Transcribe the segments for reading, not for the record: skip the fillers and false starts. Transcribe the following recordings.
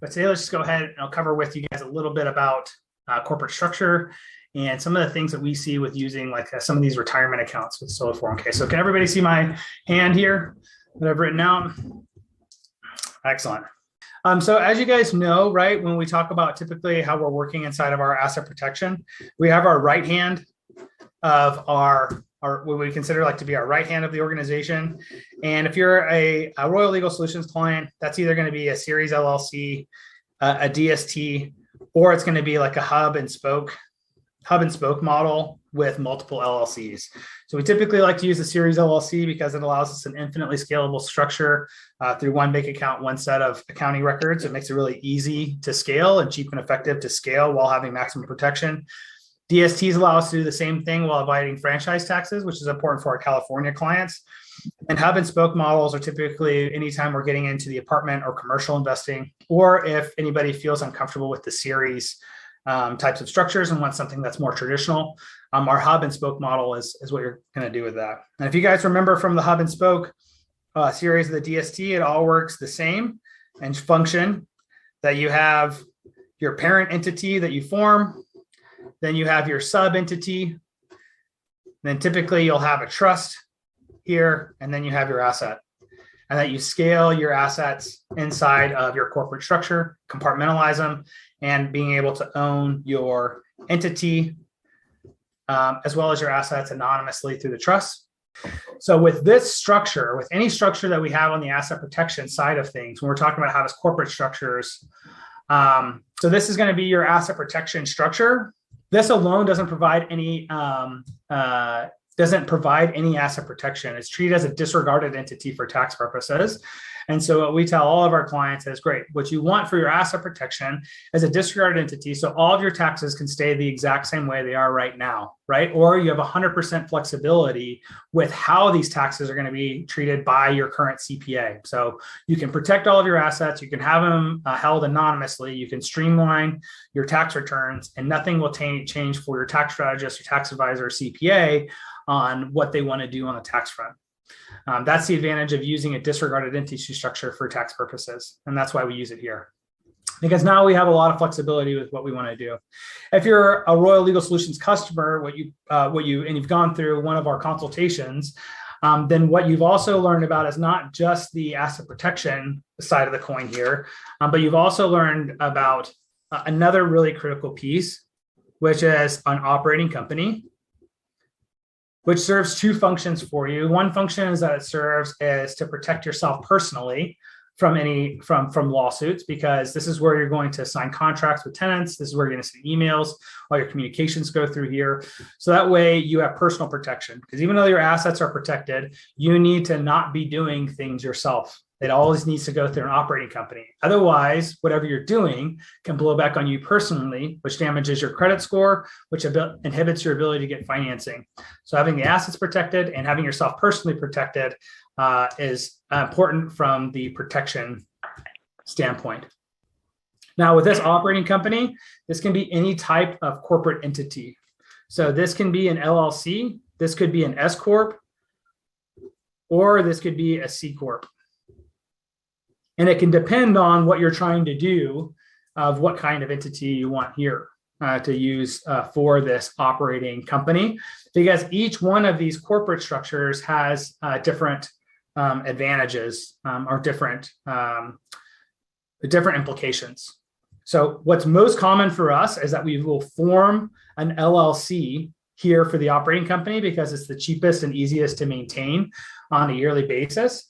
But today, let's just go ahead and I'll cover with you guys a little bit about corporate structure and some of the things that we see with using some of these retirement accounts with solo 401k. So can everybody see my hand here that I've written out? Excellent. So as you guys know, right, when we talk about typically how we're working inside of our asset protection, we have our right hand of our what we consider to be our right hand of the organization. And if you're a Royal Legal Solutions client, that's either going to be a series LLC, a DST, or it's going to be like a hub and spoke model with multiple LLCs. So we typically like to use the series LLC because it allows us an infinitely scalable structure through one bank account, one set of accounting records. It makes it really easy to scale and cheap and effective to scale while having maximum protection. DSTs allow us to do the same thing while avoiding franchise taxes, which is important for our California clients. And hub and spoke models are typically anytime we're getting into the apartment or commercial investing, or if anybody feels uncomfortable with the series types of structures and want something that's more traditional, our hub and spoke model is what you're going to do with that. And if you guys remember from the hub and spoke series of the DST, it all works the same and function that you have your parent entity that you form. Then you have your sub entity. Then typically you'll have a trust here, and then you have your asset. And that you scale your assets inside of your corporate structure, compartmentalize them, and being able to own your entity as well as your assets anonymously through the trust. So with this structure, with any structure that we have on the asset protection side of things, when we're talking about how does corporate structures, so this is going to be your asset protection structure. This alone doesn't provide any asset protection. It's treated as a disregarded entity for tax purposes. And so what we tell all of our clients is, great, what you want for your asset protection is a disregarded entity. So all of your taxes can stay the exact same way they are right now, right? Or you have 100% flexibility with how these taxes are going to be treated by your current CPA. So you can protect all of your assets. You can have them held anonymously. You can streamline your tax returns, and nothing will change for your tax strategist, your tax advisor, or CPA on what they want to do on the tax front. That's the advantage of using a disregarded entity structure for tax purposes. And that's why we use it here, because now we have a lot of flexibility with what we want to do. If you're a Royal Legal Solutions customer, and you've gone through one of our consultations, then what you've also learned about is not just the asset protection side of the coin here, but you've also learned about another really critical piece, which is an operating company, which serves two functions for you. One function is that it serves as to protect yourself personally from lawsuits, because this is where you're going to sign contracts with tenants. This is where you're going to send emails. All your communications go through here. So that way you have personal protection, because even though your assets are protected, you need to not be doing things yourself. It always needs to go through an operating company. Otherwise, whatever you're doing can blow back on you personally, which damages your credit score, which inhibits your ability to get financing. So having the assets protected and having yourself personally protected is important from the protection standpoint. Now, with this operating company, this can be any type of corporate entity. So this can be an LLC, this could be an S corp, or this could be a C corp. And it can depend on what you're trying to do, of what kind of entity you want here to use for this operating company, because each one of these corporate structures has different advantages or different implications. So what's most common for us is that we will form an LLC here for the operating company because it's the cheapest and easiest to maintain on a yearly basis.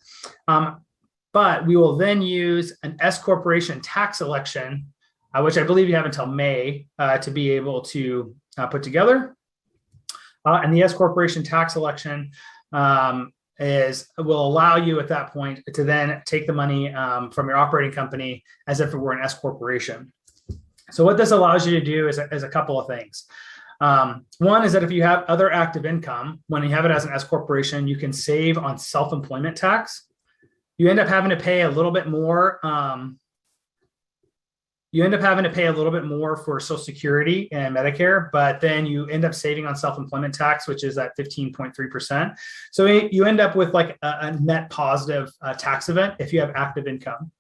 But we will then use an S corporation tax election, which I believe you have until May to be able to put together. And the S corporation tax election will allow you at that point to then take the money from your operating company as if it were an S corporation. So what this allows you to do is a couple of things. One is that if you have other active income, when you have it as an S corporation, you can save on self-employment tax. You end up having to pay a little bit more. For Social Security and Medicare, but then you end up saving on self-employment tax, which is at 15.3%. So you end up with like a net positive tax event if you have active income.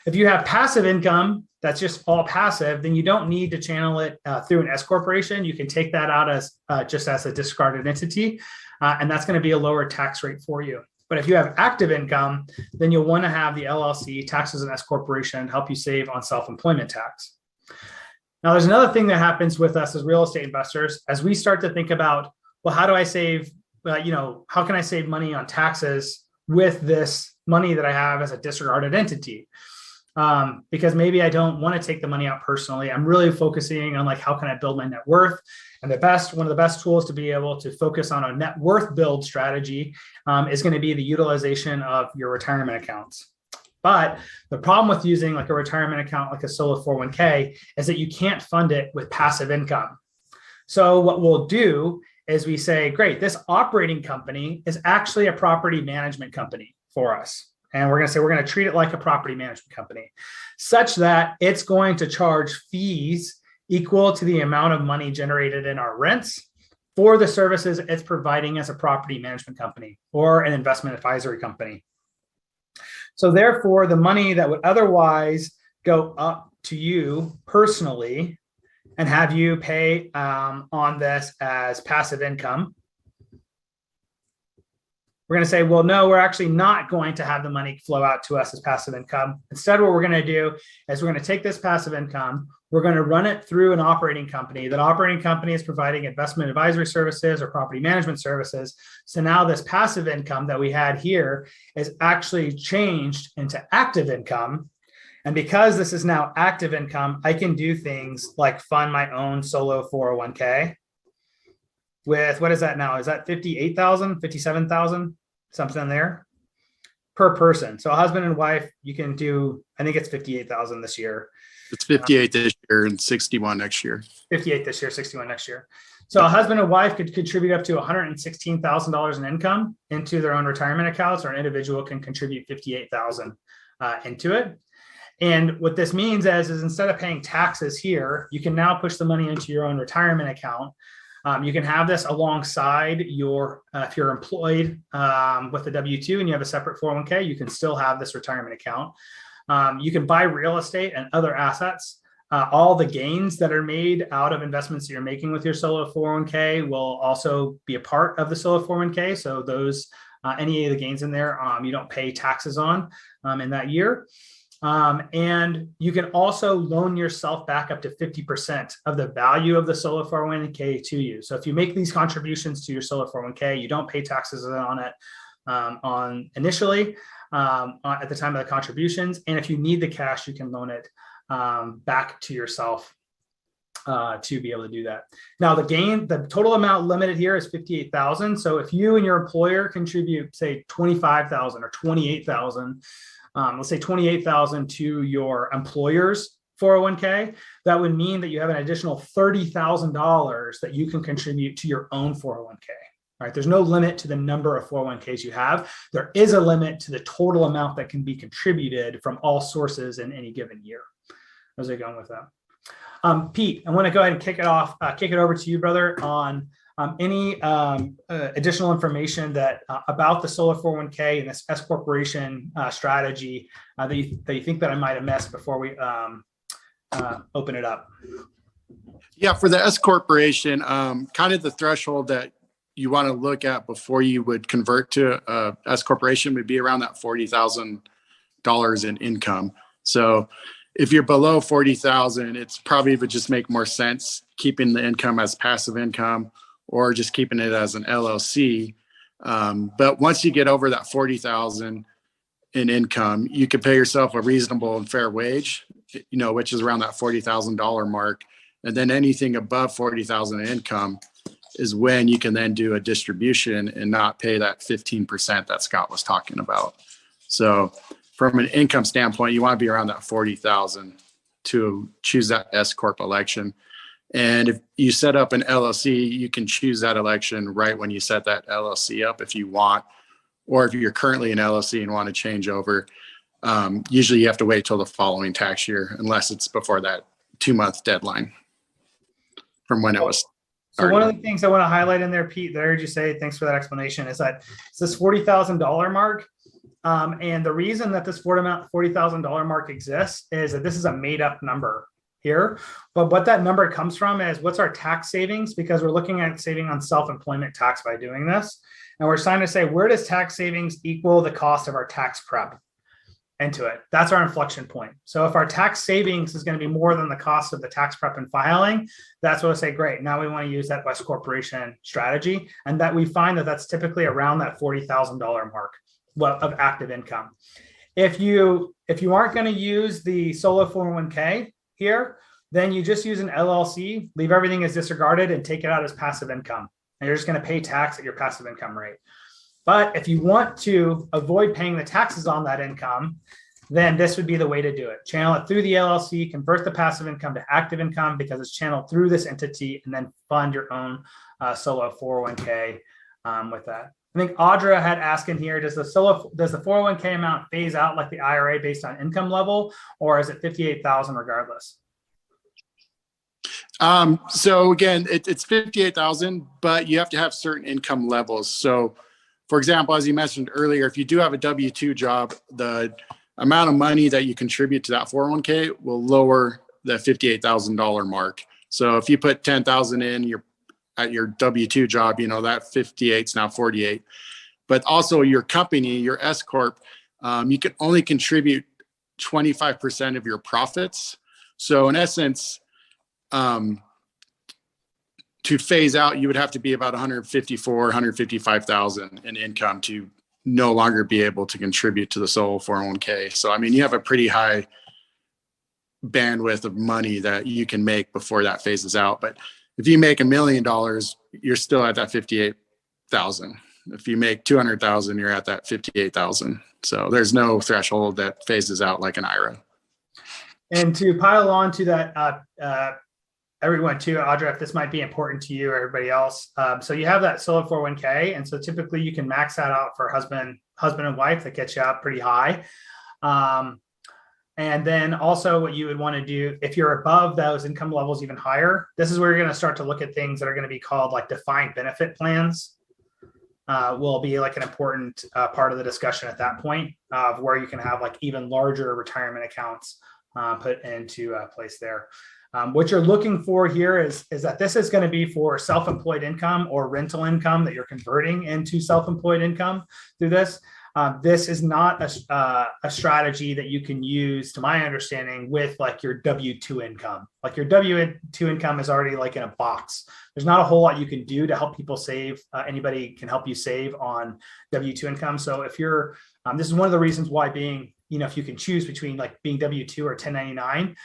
If you have passive income, that's just all passive, then you don't need to channel it through an S corporation. You can take that out as just as a discarded entity, and that's going to be a lower tax rate for you. But if you have active income, then you'll want to have the LLC taxes an S corporation help you save on self-employment tax. Now, there's another thing that happens with us as real estate investors as we start to think about, well, how do I save? How can I save money on taxes with this money that I have as a disregarded entity? Because maybe I don't want to take the money out personally. I'm really focusing on like, how can I build my net worth? And one of the best tools to be able to focus on a net worth build strategy is going to be the utilization of your retirement accounts. But the problem with using like a retirement account, like a solo 401k, is that you can't fund it with passive income. So what we'll do is we say, great, this operating company is actually a property management company for us. And we're going to say, we're going to treat it like a property management company such that it's going to charge fees equal to the amount of money generated in our rents for the services it's providing as a property management company or an investment advisory company. So therefore, the money that would otherwise go up to you personally and have you pay on this as passive income, we're going to say, well, no, we're actually not going to have the money flow out to us as passive income. Instead, what we're going to do is we're going to take this passive income, we're going to run it through an operating company. That operating company is providing investment advisory services or property management services. So now this passive income that we had here is actually changed into active income. And because this is now active income, I can do things like fund my own solo 401k. With what is that now? Is that 58,000, 57,000, something there per person? So a husband and wife, you can do, I think it's 58,000 this year. It's 58 this year and 61 next year. 58 this year, 61 next year. So a husband and wife could contribute up to $116,000 in income into their own retirement accounts, or an individual can contribute 58,000 into it. And what this means is instead of paying taxes here, you can now push the money into your own retirement account. You can have this alongside your, if you're employed with a W-2 and you have a separate 401k, you can still have this retirement account. You can buy real estate and other assets. All the gains that are made out of investments that you're making with your solo 401k will also be a part of the solo 401k. So those, any of the gains in there, you don't pay taxes on in that year. And you can also loan yourself back up to 50% of the value of the solo 401k to you. So if you make these contributions to your solo 401k, you don't pay taxes on it on initially at the time of the contributions. And if you need the cash, you can loan it back to yourself to be able to do that. Now the total amount limited here is 58,000. So if you and your employer contribute, say 25,000 or 28,000, let's say 28,000 to your employer's 401k, that would mean that you have an additional $30,000 that you can contribute to your own 401k. Right? There's no limit to the number of 401ks you have. There is a limit to the total amount that can be contributed from all sources in any given year. How's it going with that? Pete, I want to go ahead and kick it over to you, brother, on any additional information that about the solo 401k and this S corporation strategy that you think that I might have missed before we open it up. Yeah, for the S corporation, kind of the threshold that you want to look at before you would convert to a S corporation would be around that $40,000 in income. So if you're below 40,000, it's probably would just make more sense keeping the income as passive income or just keeping it as an LLC. But once you get over that 40,000 in income, you can pay yourself a reasonable and fair wage, which is around that $40,000 mark. And then anything above 40,000 in income is when you can then do a distribution and not pay that 15% that Scott was talking about. So from an income standpoint, you want to be around that 40,000 to choose that S corp election. And if you set up an LLC, you can choose that election right when you set that LLC up if you want, or if you're currently an LLC and want to change over. Usually you have to wait till the following tax year, unless it's before that 2-month deadline from when it was. So one of the things I want to highlight in there, Pete, that I heard you say, thanks for that explanation, is that it's this $40,000 mark. And the reason that this $40,000 mark exists is that this is a made up number here. But what that number comes from is what's our tax savings, because we're looking at saving on self-employment tax by doing this. And we're trying to say, where does tax savings equal the cost of our tax prep into it? That's our inflection point. So if our tax savings is going to be more than the cost of the tax prep and filing, that's what I say, great. Now we want to use that West Corporation strategy. And that we find that that's typically around that $40,000 mark of active income. If you aren't going to use the solo 401k here, then you just use an LLC, leave everything as disregarded and take it out as passive income. And you're just going to pay tax at your passive income rate. But if you want to avoid paying the taxes on that income, then this would be the way to do it. Channel it through the LLC, convert the passive income to active income because it's channeled through this entity, and then fund your own solo 401k with that. I think Audra had asked in here, does the 401k amount phase out like the IRA based on income level, or is it 58,000 regardless? So again, it's 58,000, but you have to have certain income levels. So for example, as you mentioned earlier, if you do have a W-2 job, the amount of money that you contribute to that 401k will lower the $58,000 mark. So if you put 10,000 in at your W-2 job, that 58 is now 48. But also your company, your S corp, you can only contribute 25% of your profits. So in essence, to phase out, you would have to be about 155,000 in income to no longer be able to contribute to the solo 401k. So, I mean, you have a pretty high bandwidth of money that you can make before that phases out. But if you make $1 million, you're still at that 58,000. If you make 200,000, you're at that 58,000. So there's no threshold that phases out like an IRA. And to pile on to that, everyone too, Audra, if this might be important to you or everybody else. So you have that solo 401k. And so typically you can max that out for husband and wife. That gets you up pretty high. And then also what you would want to do, if you're above those income levels even higher, this is where you're going to start to look at things that are going to be called like defined benefit plans. Will be like an important part of the discussion at that point of where you can have like even larger retirement accounts put into place there. What you're looking for here is that this is going to be for self-employed income or rental income that you're converting into self-employed income through this. This is not a strategy that you can use, to my understanding, with like your W-2 income. Like your W-2 income is already like in a box. There's not a whole lot you can do to help people save. Anybody can help you save on W-2 income. So if you're, this is one of the reasons why being, if you can choose between like being W-2 or 1099,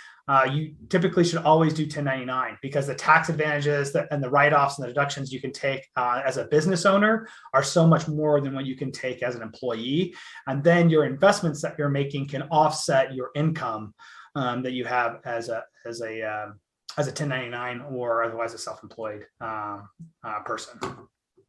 you typically should always do 1099 because the tax advantages and the write-offs and the deductions you can take as a business owner are so much more than what you can take as an employee. And then your investments that you're making can offset your income that you have as a 1099 or otherwise a self-employed person.